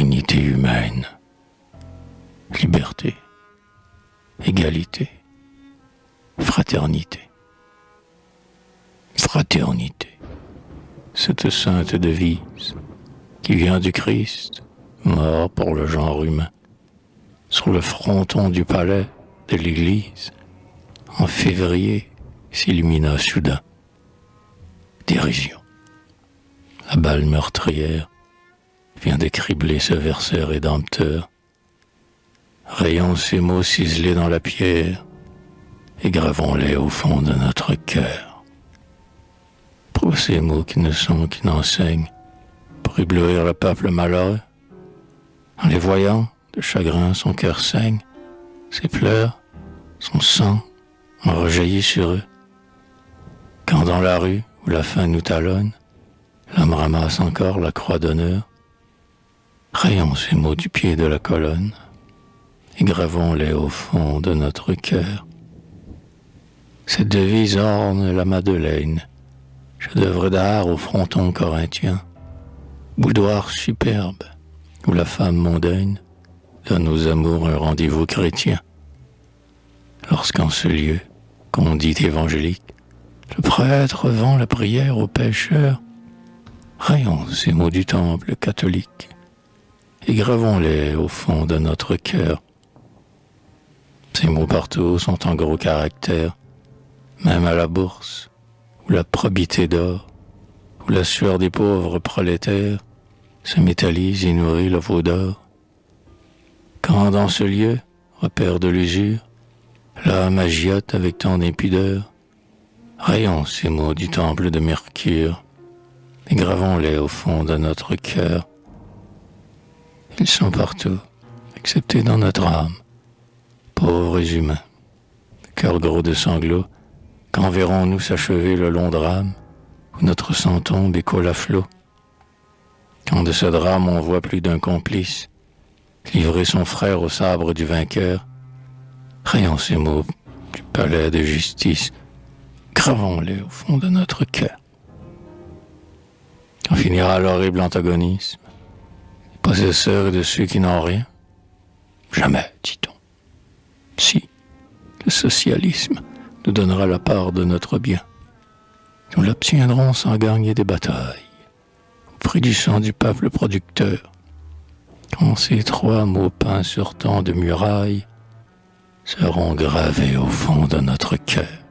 unité humaine, liberté, égalité, fraternité. Fraternité, cette sainte devise qui vient du Christ, mort pour le genre humain, sur le fronton du palais de l'Église, en février, s'illumina soudain. Dérision. La balle meurtrière vient de cribler ce verset rédempteur. Rayons ces mots ciselés dans la pierre et gravons-les au fond de notre cœur. Pour ces mots qui ne sont qu'une enseigne pour éblouir le peuple malheureux. En les voyant, de chagrin son cœur saigne, ses pleurs, son sang ont rejailli sur eux. Quand dans la rue où la faim nous talonne, l'homme ramasse encore la croix d'honneur, rayons ces mots du pied de la colonne et gravons-les au fond de notre cœur. Cette devise orne la Madeleine, chef-d'œuvre d'art au fronton corinthien, boudoir superbe où la femme mondaine donne aux amours un rendez-vous chrétien. Lorsqu'en ce lieu, qu'on dit évangélique, le prêtre vend la prière aux pécheurs, rayons ces mots du temple catholique et gravons-les au fond de notre cœur. Ces mots partout sont en gros caractères, même à la bourse, où la probité d'or, où la sueur des pauvres prolétaires se métallise et nourrit le veau d'or. Quand dans ce lieu, repère de l'usure, l'âme agiote avec tant d'impudeur, rayons ces mots du temple de Mercure et gravons-les au fond de notre cœur. Ils sont partout, excepté dans notre âme, pauvres humains, cœur gros de sanglots, quand verrons-nous s'achever le long drame où notre sang tombe et coule à flot? Quand de ce drame on voit plus d'un complice livrer son frère au sabre du vainqueur, rayons ces mots du palais de justice, gravons-les au fond de notre cœur. On finira l'horrible antagonisme, les possesseurs et de ceux qui n'ont rien. Jamais, dit-on. Si, le socialisme nous donnera la part de notre bien, nous l'obtiendrons sans gagner des batailles, au prix du sang du peuple producteur, quand ces trois mots peints sur tant de murailles seront gravés au fond de notre cœur.